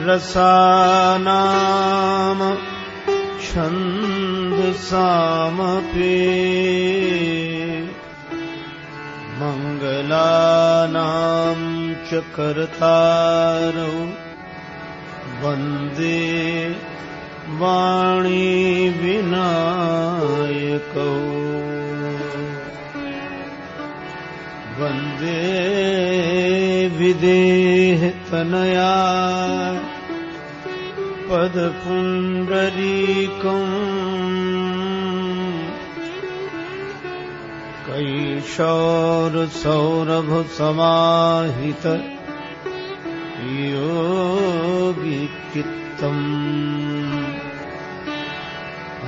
रसानाम छन्दसामपि मंगलानां च कर्तारौ वन्दे वाणी विनायकौ वन्दे विदेहतनया पदपुण्डरीकम् कैशोरसौरभसमाहित योगिचित्तम्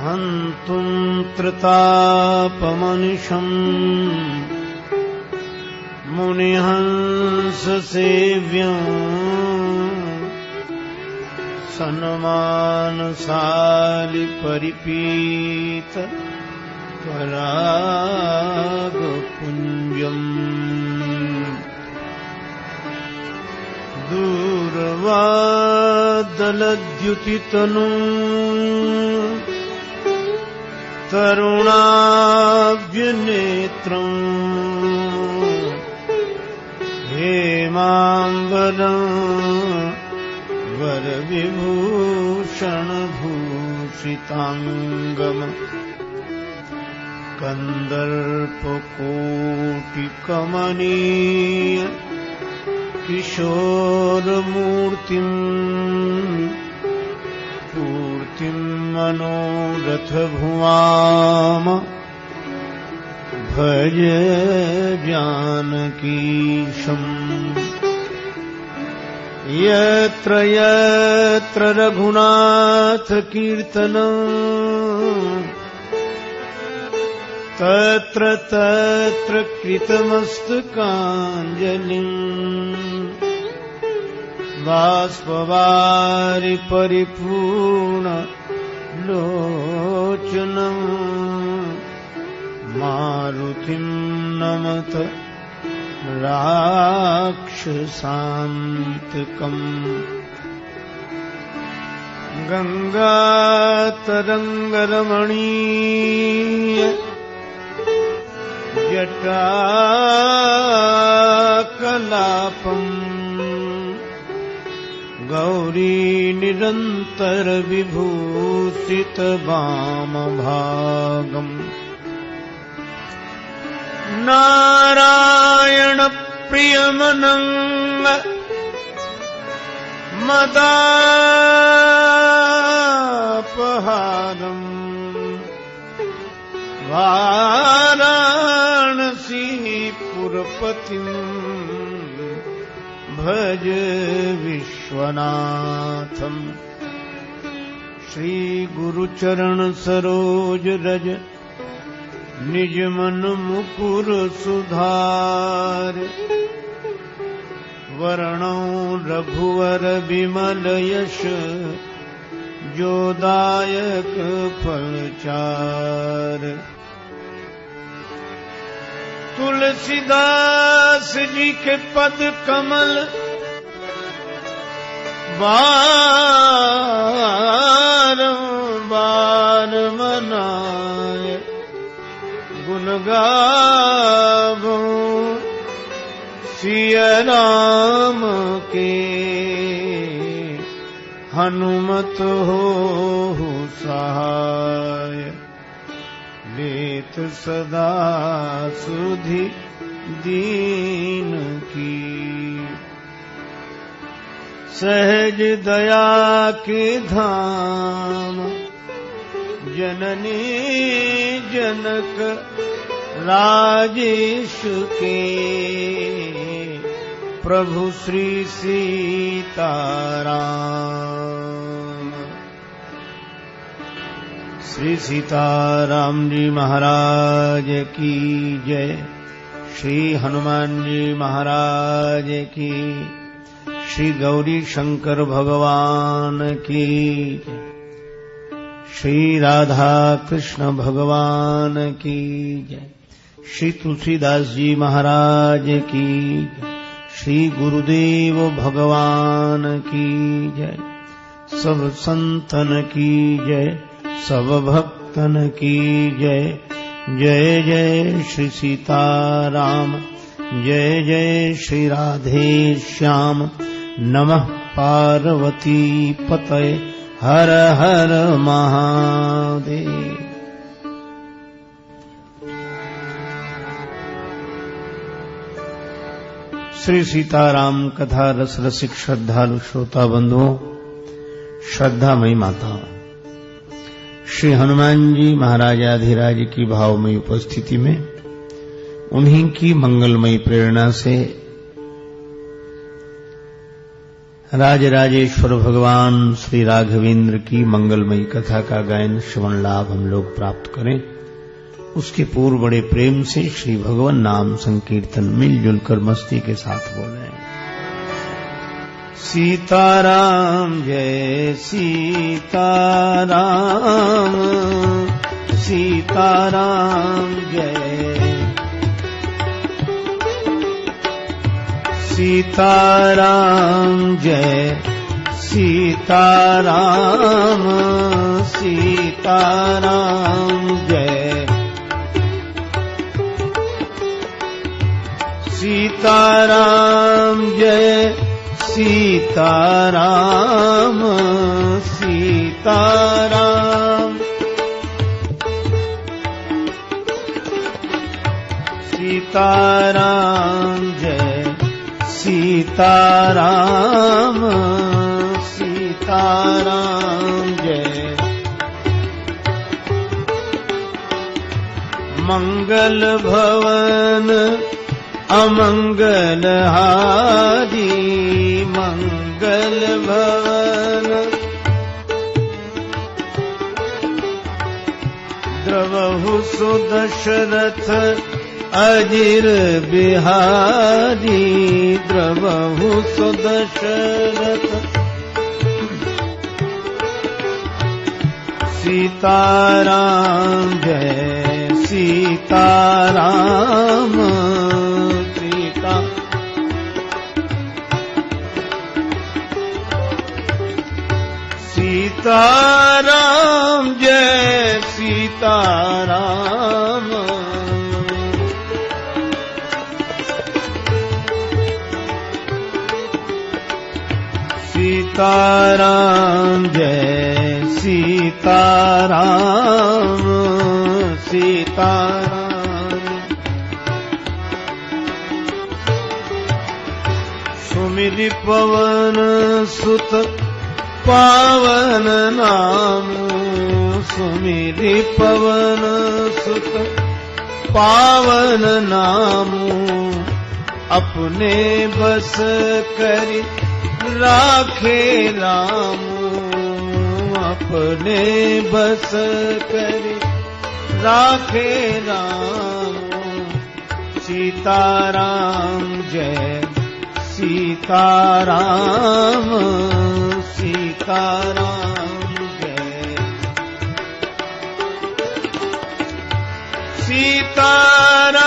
हन्तुं त्रितापमनिशम् मुनिहंससेव्यम् सन्मानशालि परिपीत परागपुञ्जम् दूरवादलद्युतितनु तरुणाव्यनेत्रम् हेमाम्बरम् वरविभूषणभूषिताङ्गम् कन्दर्पकोटिकमनीय किशोरमूर्तिम् पूर्तिम् मनोरथभुवाम भज जानकीशम् यत्र यत्र रघुनाथ कीर्तनम् तत्र तत्र कृतमस्तकाञ्जलिम् बाष्पवारि परिपूर्ण लोचनम् मारुतिं नमत राक्षसान्तकम् गंगातरंगरमणीय जटाकलापम् गौरी निरंतर विभूषित वामभागम् नारायण प्रियमनंग मदापहारम् वाराणसीपुरपतिम् भज विश्वनाथम् श्री गुरुचरण सरोज रज निज मन मुकुर सुधार वर्णो रघुवर बिमल यश जोदायक फलचार तुलसीदास जी के पद कमल बारंबार मनाए गुण गावो सिया राम के हनुमत हो सहाय लेत सदा सुधि दीन की सहज दया के धाम जननी जनक राजेश के प्रभु श्री सीताराम। श्री सीताराम जी महाराज की जय। श्री हनुमान जी महाराज की। श्री गौरी शंकर भगवान की जय। श्री राधा कृष्ण भगवान की जय। श्री तुलसीदास जी महाराज की जय। श्री गुरुदेव भगवान की जय। सब संतन की जय, सब भक्तन की जय। जय जय श्री सीताराम, जय जय श्री राधे श्याम। नमः पार्वती पतये, हर हर महादेव। श्री सीताराम कथा रस रसिक श्रद्धालु श्रोता बंधुओं, श्रद्धामयी माता, श्री हनुमान जी महाराजाधिराज की भावमयी उपस्थिति में उन्हीं की मंगलमयी प्रेरणा से राजराजेश्वर भगवान श्री राघवेंद्र की मंगलमयी कथा का गायन श्रवण लाभ हम लोग प्राप्त करें, उसके पूर्व बड़े प्रेम से श्री भगवान नाम संकीर्तन मिलजुल कर मस्ती के साथ बोले। सीताराम जय सीताराम, सीताराम जय, सीताराम जय सीताराम, सीताराम जय, सीताराम जय सीताराम, सीताराम, सीताराम जय सीताराम, सीताराम जय। मंगल भवन अमंगल हारी, मंगल भवन द्रवहु सुदशरथ अजिर बिहारी, द्रवहु सुदशरथ। सीताराम जय सीताराम, सीताराम जय सीताराम, सीताराम जय सीताराम, सीताराम। सुमिरि पवन सुत पावन नाम, सुमिरि पवन सुत पावन नाम। अपने बस करि राखे राम, अपने बस करि राखे राम। सीताराम जय सीताराम, सीताराम जय सीताराम,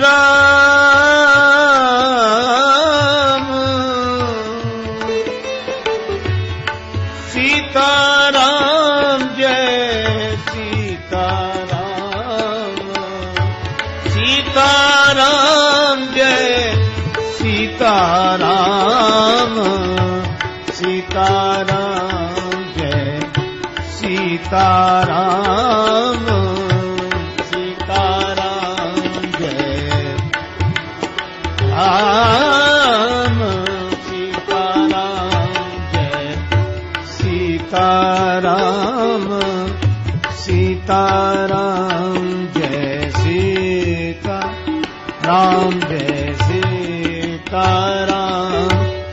राम सीताराम जय सीताराम, सीताराम जय सीताराम, सीताराम जय सीताराम, सीताराम जय राम, सीताराम जय सीताराम, सीताराम जय सीताराम, जय सीताराम,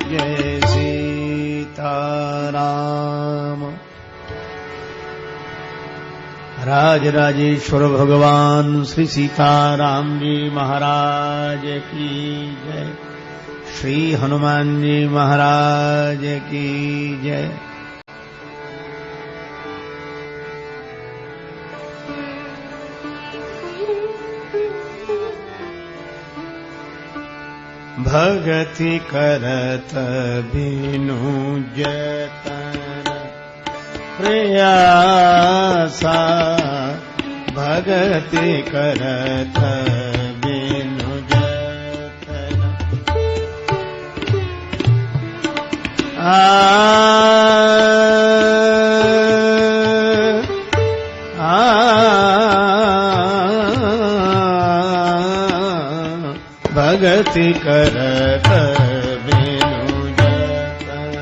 जय सीताराम। राजराजेश्वर भगवान श्री सीताराम जी महाराज की जय, श्री हनुमान जी महाराज की जय। भगति करत बिनु जतन प्रयासा भगति करत बिनु जतन भगति करत बिनु जतन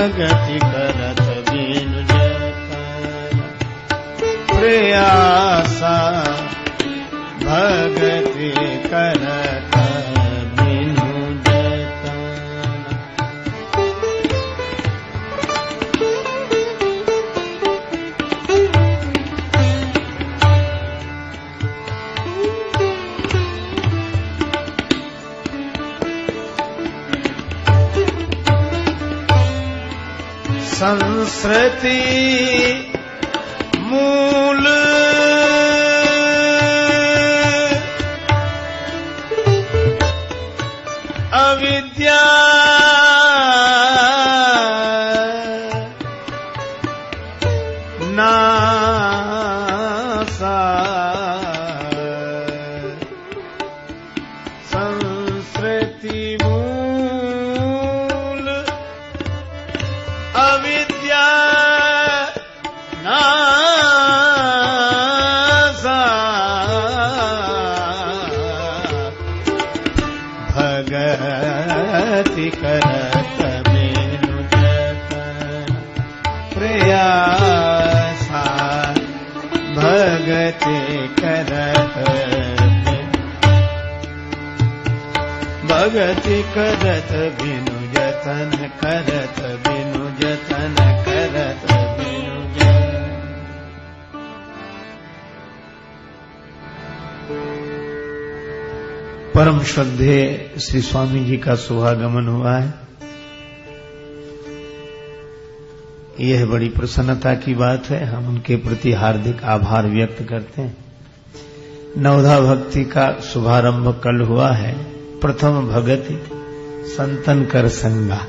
भगति करत बिनु जतन प्रयासा भगति करत बिनु जतन संस्कृति मूल अविद्या नासा संस्कृति मूल अविद्या नासा भगति करत बिनु जतन प्रयासा भगति करत भगति करत बिनु जतन करत बिनु जतन करत बिनु जतन। परम श्रद्धेय श्री स्वामी जी का शुभागमन हुआ है। यह बड़ी प्रसन्नता की बात है। हम उनके प्रति हार्दिक आभार व्यक्त करते हैं। नवधा भक्ति का शुभारंभ कल हुआ है। प्रथम भगति संतन कर संगा।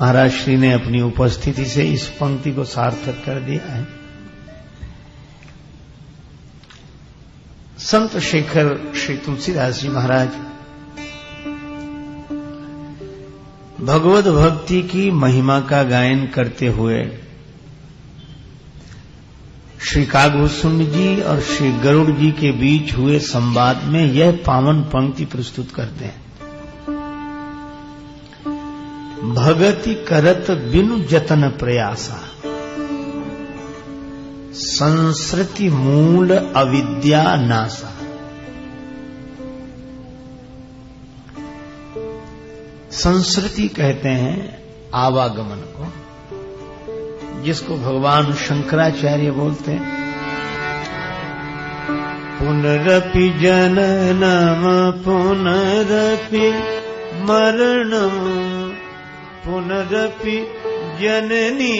महाराज श्री ने अपनी उपस्थिति से इस पंक्ति को सार्थक कर दिया है। संत शेखर श्री तुलसीदास जी महाराज भगवत भक्ति की महिमा का गायन करते हुए श्री कागभूषुंड जी और श्री गरुड़ जी के बीच हुए संवाद में यह पावन पंक्ति प्रस्तुत करते हैं। भगति करत बिनु जतन प्रयासा संस्कृति मूल अविद्या नासा। संस्कृति कहते हैं आवागमन को, जिसको भगवान शंकराचार्य बोलते हैं। पुनरपि जननम पुनरपि मरणम पुनरपि जननी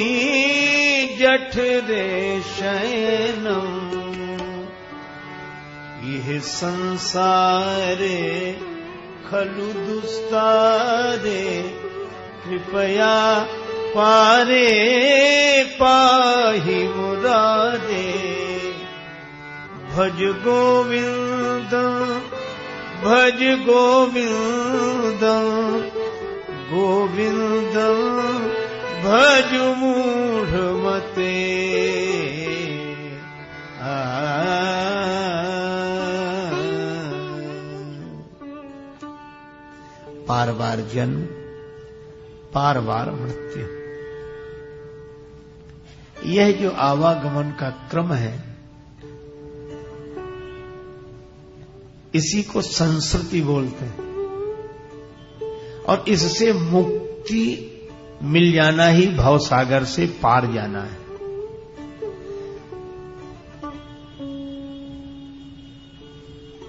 जठरे शयनम। यह संसारे खलु दुस्तारे कृपया पारे पाहि मुरारे। भज गोविंद भज गोविंद गोविंद भज मूढ़ मते। पार बार जन्म पार बार मृत्यु, यह जो आवागमन का क्रम है इसी को संस्कृति बोलते हैं। और इससे मुक्ति मिल जाना ही भवसागर से पार जाना है।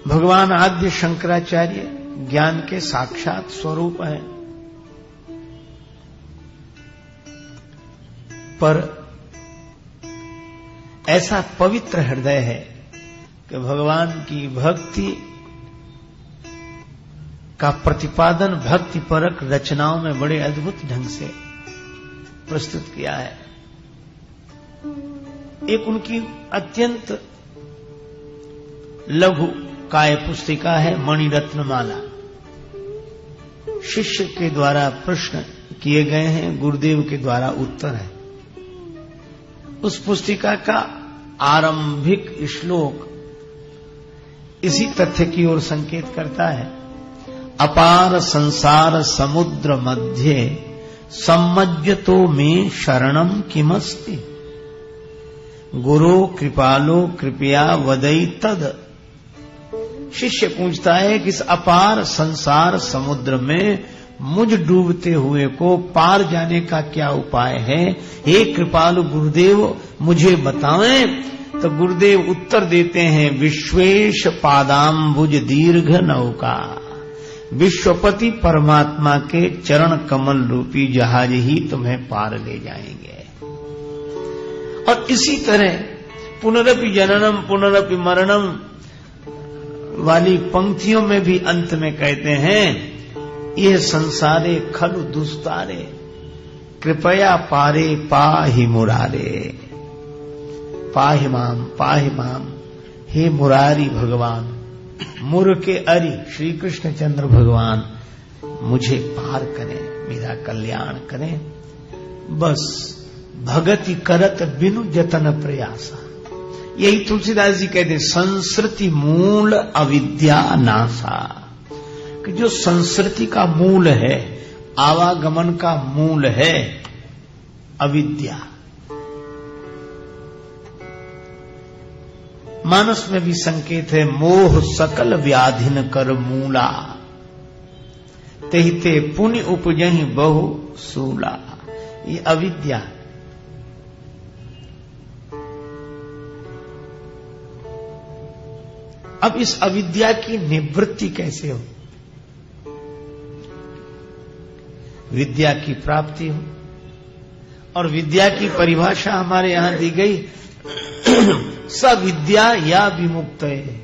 भगवान आद्य शंकराचार्य ज्ञान के साक्षात स्वरूप हैं, पर ऐसा पवित्र हृदय है कि भगवान की भक्ति का प्रतिपादन भक्ति परक रचनाओं में बड़े अद्भुत ढंग से प्रस्तुत किया है। एक उनकी अत्यंत लघु काय पुस्तिका है मणिरत्नमाला। शिष्य के द्वारा प्रश्न किए गए हैं, गुरुदेव के द्वारा उत्तर है। उस पुस्तिका का आरंभिक श्लोक इसी तथ्य की ओर संकेत करता है। अपार संसार समुद्र मध्य सम्मज्जतो में शरणम किमस्ति, गुरु कृपालो कृपया वदई तद। शिष्य पूछता है कि इस अपार संसार समुद्र में मुझ डूबते हुए को पार जाने का क्या उपाय है? हे कृपालु गुरुदेव मुझे बताएं। तो गुरुदेव उत्तर देते हैं, विश्वेश पादाम्बुज दीर्घ नौका, विश्वपति परमात्मा के चरण कमल रूपी जहाज ही तुम्हें पार ले जाएंगे। और इसी तरह पुनरपि जननम पुनरपि मरणम वाली पंक्तियों में भी अंत में कहते हैं, यह संसारे खलु दुस्तारे, कृपया पारे पाहि मुरारे। पाहि माम, हे मुरारी भगवान, मुर के अरि श्री कृष्ण चंद्र भगवान मुझे पार करें, मेरा कल्याण करें। बस भगति करत बिनु जतन प्रयासा। यही तुलसीदास जी कहते, संस्कृति मूल अविद्या नासा, कि जो संस्कृति का मूल है, आवागमन का मूल है अविद्या। मानस में भी संकेत है, मोह सकल व्याधिन कर मूला, तेहिते पुण्य उपजहि बहु सूला। ये अविद्या। अब इस अविद्या की निवृत्ति कैसे हो? विद्या की प्राप्ति हो। और विद्या की परिभाषा हमारे यहां दी गई, सविद्या या विमुक्त है।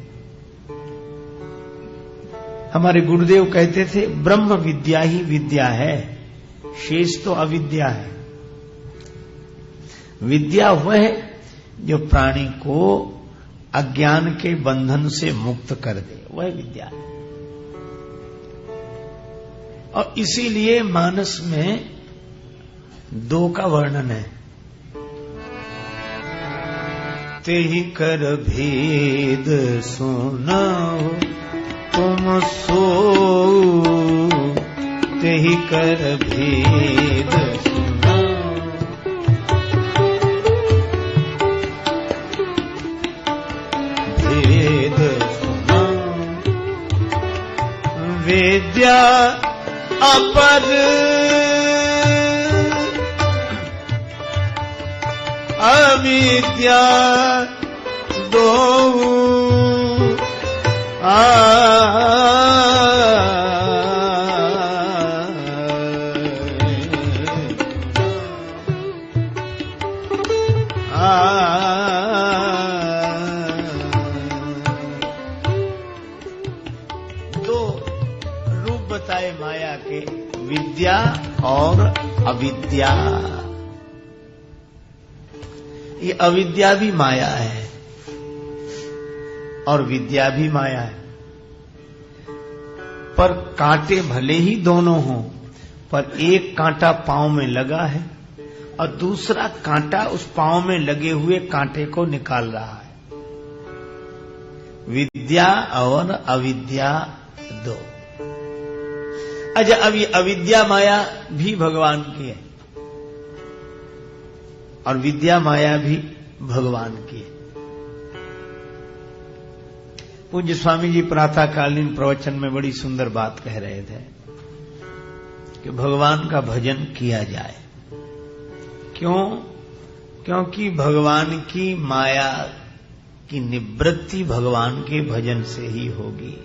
हमारे गुरुदेव कहते थे, ब्रह्म विद्या ही विद्या है, शेष तो अविद्या है। विद्या वह है जो प्राणी को अज्ञान के बंधन से मुक्त कर दे, वह विद्या है। और इसीलिए मानस में दो का वर्णन है। तेहि कर भेद सुनाओ तुम सो, तेहि कर भेद सुनाओ। भेद सुनाओ विद्या अपर अविद्या दो दो रूप बताए माया के, विद्या और अविद्या। ये अविद्या भी माया है और विद्या भी माया है, पर कांटे भले ही दोनों हों, पर एक कांटा पांव में लगा है और दूसरा कांटा उस पांव में लगे हुए कांटे को निकाल रहा है। विद्या और अविद्या दो। अच्छा, अब ये अविद्या माया भी भगवान की है और विद्या माया भी भगवान की है। पूज्य स्वामी जी प्रातःकालीन प्रवचन में बड़ी सुंदर बात कह रहे थे कि भगवान का भजन किया जाए। क्यों? क्योंकि भगवान की माया की निवृत्ति भगवान के भजन से ही होगी।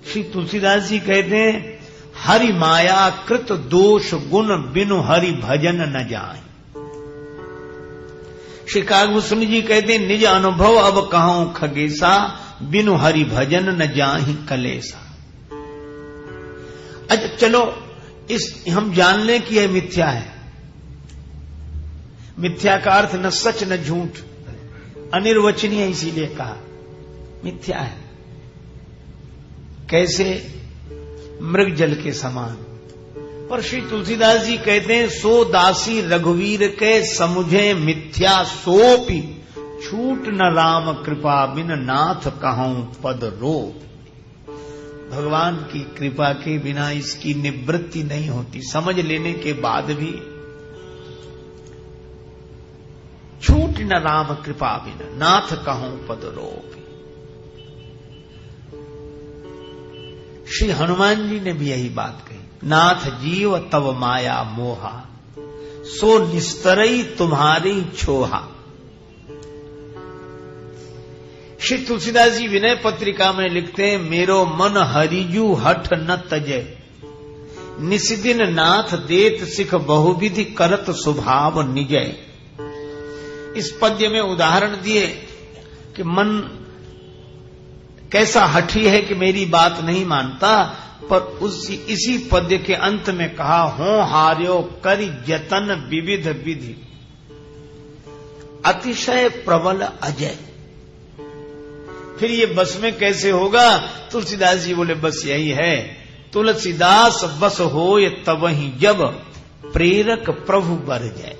श्री तुलसीदास जी कहते हैं, हरि माया कृत दोष गुण बिनु हरि भजन न जाए। श्री कागभूषण जी कहते हैं, निज अनुभव अब कहूं खगेसा, बिनु हरि भजन न जाहि कलेसा। अच्छा चलो, इस हम जान लें कि यह मिथ्या है। मिथ्या का अर्थ न सच न झूठ, अनिर्वचनीय, इसीलिए कहा मिथ्या है। कैसे? मृग जल के समान। पर श्री तुलसीदास जी कहते हैं, सो दासी रघुवीर के समुझे मिथ्या सोपी, छूट न राम कृपा बिन नाथ कहूं पद रो। भगवान की कृपा के बिना इसकी निवृत्ति नहीं होती। समझ लेने के बाद भी छूट न राम कृपा बिन नाथ कहूं पद रो। श्री हनुमान जी ने भी यही बात कही, नाथ जीव तव माया मोहा, सो निस्तरई तुम्हारी छोहा। श्री तुलसीदास जी विनय पत्रिका में लिखते हैं, मेरो मन हरिजू हठ न तजे, निसिदिन नाथ देत सिख बहुविधि करत स्वभाव निजय। इस पद्य में उदाहरण दिए कि मन कैसा हठी है कि मेरी बात नहीं मानता, पर इसी पद्य के अंत में कहा, हो हार्यो करि जतन विविध विधि, अतिशय प्रबल अजय। फिर ये बस में कैसे होगा? तुलसीदास जी बोले, बस यही है, तुलसीदास बस होय तबहि जब, प्रेरक प्रभु बर जाए।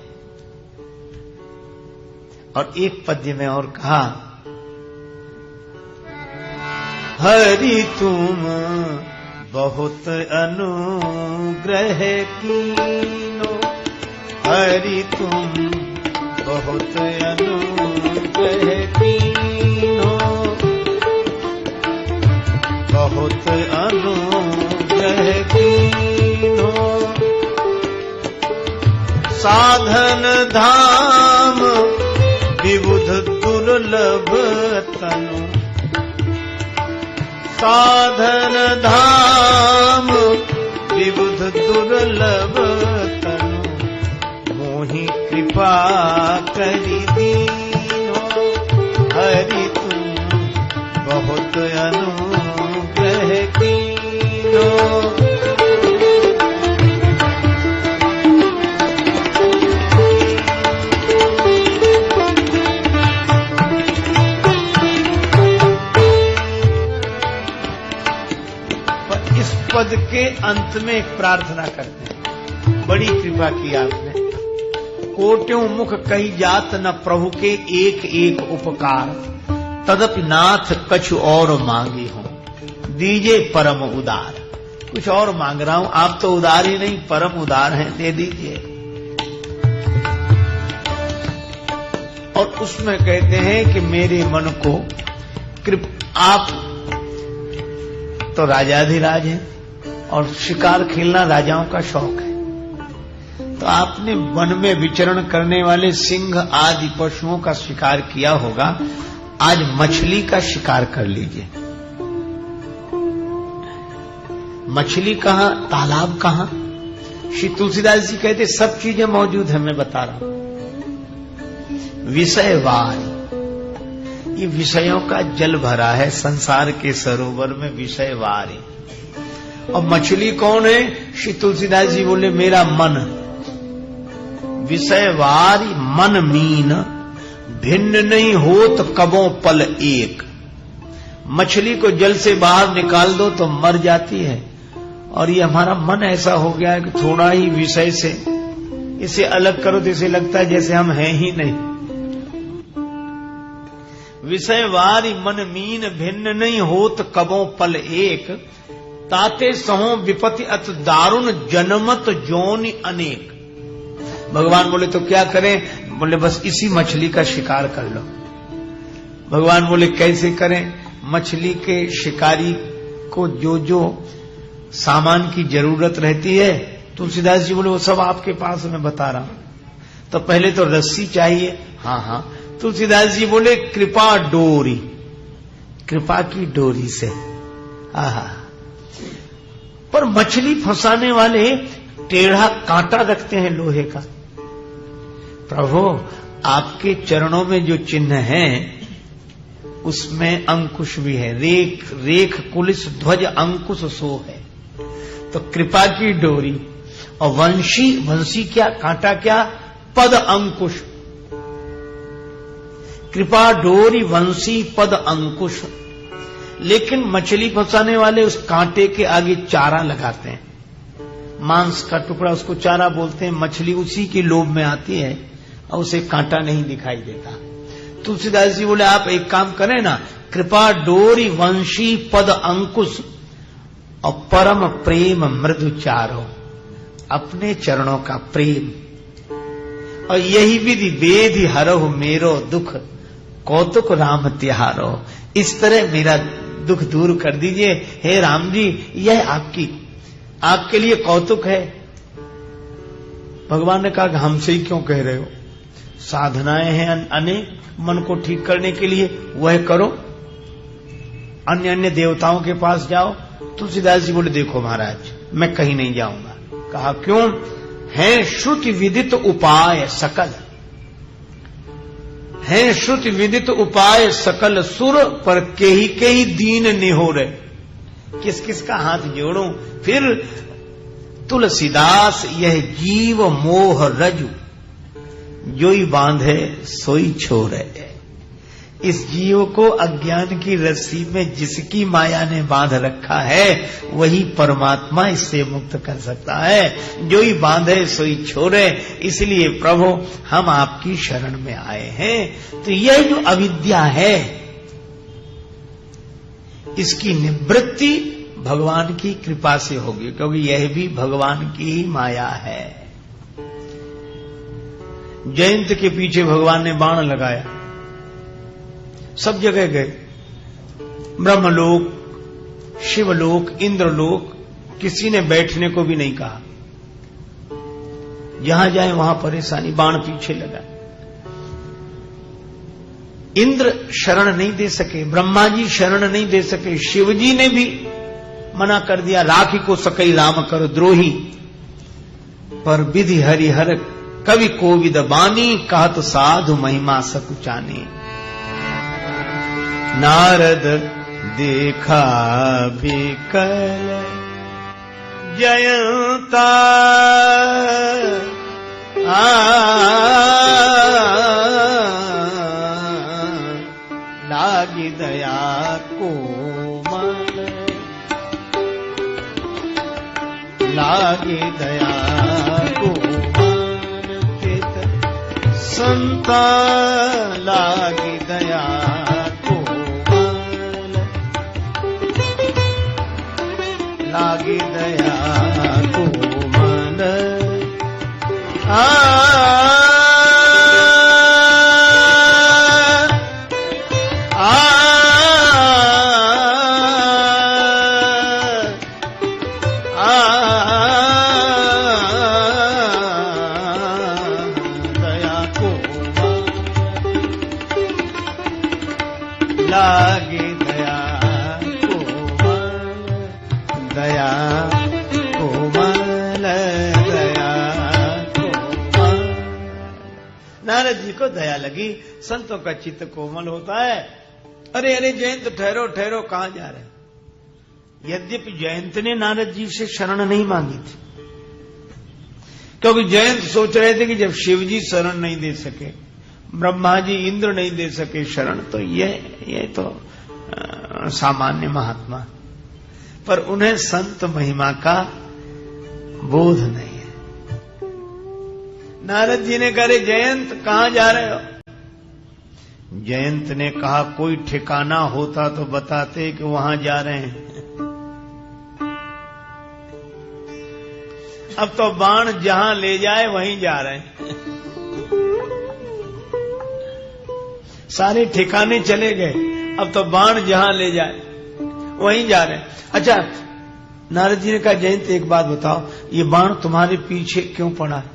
और एक पद्य में और कहा, हरि तुम बहुत अनुग्रह कीनो, हरि तुम बहुत अनुग्रह कीनो, बहुत अनुग्रह कीनो। साधन धाम विबुध दुर्लभ तनु, साधन धाम विबुध दुर्लभ तनु, मोहि कृपा करि दीनो, हरि तुम बहुत अनुग्रह कीनो। पद के अंत में एक प्रार्थना करते हैं, बड़ी कृपा की आपने। कोट्यों मुख कही जात न प्रभु के एक एक उपकार, तदपि नाथ कछु और मांगी हूं, दीजिए परम उदार। कुछ और मांग रहा हूं, आप तो उदार ही नहीं परम उदार हैं, दे दीजिए। और उसमें कहते हैं कि मेरे मन को आप तो राजाधिराज हैं और शिकार खेलना राजाओं का शौक है, तो आपने वन में विचरण करने वाले सिंह आदि पशुओं का शिकार किया होगा, आज मछली का शिकार कर लीजिए। मछली कहां, तालाब कहां? श्री तुलसीदास जी कहते सब चीजें मौजूद है, मैं बता रहा हूं। विषयवार, ये विषयों का जल भरा है संसार के सरोवर में, विषयवारी। और मछली कौन है? श्री तुलसीदास जी बोले, मेरा मन। विषयवारी मन मीन, भिन्न नहीं होत कबों पल एक। मछली को जल से बाहर निकाल दो तो मर जाती है, और ये हमारा मन ऐसा हो गया है कि थोड़ा ही विषय से इसे अलग करो तो इसे लगता है जैसे हम हैं ही नहीं। विषयवारी मन मीन, भिन्न नहीं होत कबों पल एक, ताते सहो विपत्ति अत दारुण, जनमत जोनि अनेक। भगवान बोले तो क्या करें? बोले बस इसी मछली का शिकार कर लो। भगवान बोले कैसे करें? मछली के शिकारी को जो जो सामान की जरूरत रहती है, तुलसीदास जी बोले वो सब आपके पास मैं बता रहा हूं। तो पहले तो रस्सी चाहिए। हाँ, तुलसीदास जी बोले कृपा डोरी, कृपा की डोरी से। आहा, पर मछली फंसाने वाले टेढ़ा कांटा रखते हैं लोहे का। प्रभु आपके चरणों में जो चिन्ह है उसमें अंकुश भी है, रेख रेख कुलिस ध्वज अंकुश सो है। तो कृपा की डोरी और वंशी, वंशी क्या, कांटा क्या, पद अंकुश। कृपा डोरी वंशी पद अंकुश। लेकिन मछली फंसाने वाले उस कांटे के आगे चारा लगाते हैं, मांस का टुकड़ा, उसको चारा बोलते हैं। मछली उसी की लोभ में आती है और उसे कांटा नहीं दिखाई देता। तुलसीदास जी बोले आप एक काम करें ना, कृपा डोरी वंशी पद अंकुश और परम प्रेम मृदु चारो, अपने चरणों का प्रेम। और यही विधि वेदि हरहु मेरो दुख, कौतुक राम तिहारो। इस तरह मेरा दुख दूर कर दीजिए हे राम जी, यह आपके लिए कौतुक है। भगवान ने कहा कि हमसे ही क्यों कह रहे हो, साधनाएं हैं अनेक मन को ठीक करने के लिए, वह करो, अन्य अन्य देवताओं के पास जाओ। तुलसीदास जी बोले देखो महाराज मैं कहीं नहीं जाऊंगा। कहा क्यों? है श्रुति विदित उपाय सकल, है श्रुति विदित उपाय सकल सुर, पर के ही दीन निहोरे। किस किस का हाथ जोड़ूं? फिर तुलसीदास यह जीव मोह रजू, जोई बांधे सोई छोड़े। इस जीव को अज्ञान की रस्सी में जिसकी माया ने बांध रखा है वही परमात्मा इससे मुक्त कर सकता है। जो ही बांधे सोई छोड़े। इसलिए प्रभु हम आपकी शरण में आए हैं। तो यह जो अविद्या है इसकी निवृत्ति भगवान की कृपा से होगी, क्योंकि यह भी भगवान की ही माया है। जयंत के पीछे भगवान ने बाण लगाया, सब जगह गए, ब्रह्मलोक, शिवलोक, इंद्रलोक, किसी ने बैठने को भी नहीं कहा। जहां जाए वहां परेशानी, बाण पीछे लगा। इंद्र शरण नहीं दे सके, ब्रह्मा जी शरण नहीं दे सके, शिव जी ने भी मना कर दिया, राखी को सकई राम कर द्रोही। पर विधि हरिहर कवि कोविद बानी, कहत साधु महिमा सकुचानी। नारद देखा बिकल जयंता, लागी दया कोमल, लागी दया कोमल चित संता, लागी दया लागी दया कोमल। दया कोमल, लागी दया दया कोमल, दया कोमल। नारद जी को दया लगी, संतों का चित्त कोमल होता है। अरे अरे जयंत ठहरो ठहरो, कहां जा रहे? यद्यपि जयंत ने नारद जी से शरण नहीं मांगी थी, क्योंकि जयंत सोच रहे थे कि जब शिव जी शरण नहीं दे सके, ब्रह्मा जी इंद्र नहीं दे सके शरण, तो ये तो सामान्य महात्मा। पर उन्हें संत महिमा का बोध नहीं है। नारद जी ने कहा जयंत कहां जा रहे हो? जयंत ने कहा कोई ठिकाना होता तो बताते कि वहां जा रहे हैं। अब तो बाण जहां ले जाए वहीं जा रहे हैं। सारे ठिकाने चले गए, अब तो बाण जहां ले जाए वहीं जा रहे हैं। अच्छा, नारद जी ने कहा जयंत एक बात बताओ, ये बाण तुम्हारे पीछे क्यों पड़ा है?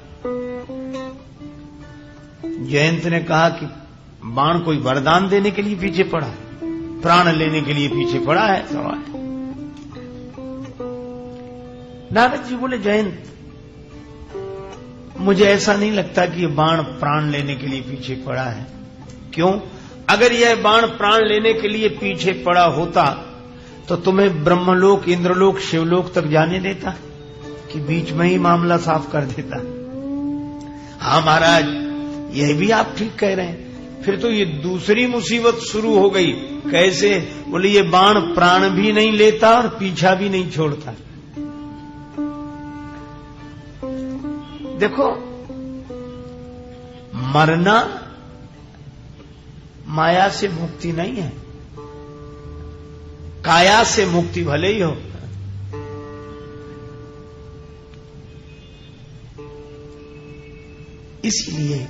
जयंत ने कहा कि बाण कोई वरदान देने के लिए पीछे पड़ा है, प्राण लेने के लिए पीछे पड़ा है सवाल। नारद जी बोले जयंत, मुझे ऐसा नहीं लगता कि यह बाण प्राण लेने के लिए पीछे पड़ा है। क्यों? अगर यह बाण प्राण लेने के लिए पीछे पड़ा होता तो तुम्हें ब्रह्मलोक, इंद्रलोक, शिवलोक तक जाने देता कि बीच में ही मामला साफ कर देता? हाँ महाराज, यह भी आप ठीक कह रहे हैं। फिर तो ये दूसरी मुसीबत शुरू हो गई। कैसे? बोले ये बाण प्राण भी नहीं लेता और पीछा भी नहीं छोड़ता। देखो, मरना माया से मुक्ति नहीं है, काया से मुक्ति भले ही हो। इसलिए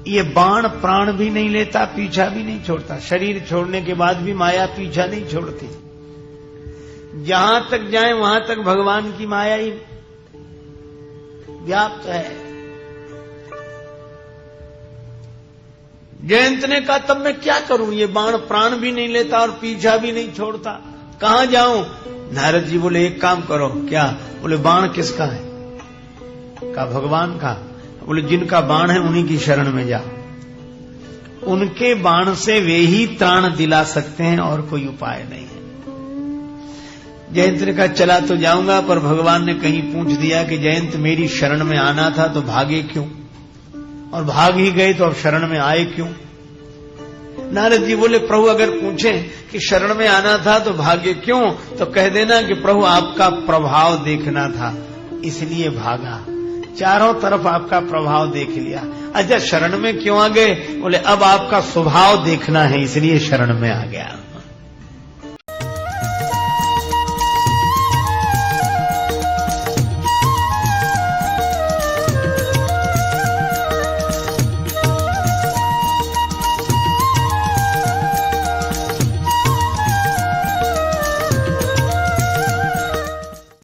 ये बाण प्राण भी नहीं लेता, पीछा भी नहीं छोड़ता। शरीर छोड़ने के बाद भी माया पीछा नहीं छोड़ती। जहां तक जाए वहां तक भगवान की माया ही व्याप्त है। जयंत ने कहा तब मैं क्या करूं, ये बाण प्राण भी नहीं लेता और पीछा भी नहीं छोड़ता, कहां जाऊं? नारद जी बोले एक काम करो। क्या? बोले बाण किसका है? का भगवान का। बोले जिनका बाण है उन्हीं की शरण में जा, उनके बाण से वे ही त्राण दिला सकते हैं, और कोई उपाय नहीं है। जयंत ने कहा चला तो जाऊंगा, पर भगवान ने कहीं पूछ दिया कि जयंत मेरी शरण में आना था तो भागे क्यों, और भाग ही गए तो अब शरण में आए क्यों? नारद जी बोले प्रभु अगर पूछें कि शरण में आना था तो भागे क्यों, तो कह देना कि प्रभु आपका प्रभाव देखना था इसलिए भागा, चारों तरफ आपका प्रभाव देख लिया। अच्छा शरण में क्यों आ गए? बोले अब आपका स्वभाव देखना है इसलिए शरण में आ गया।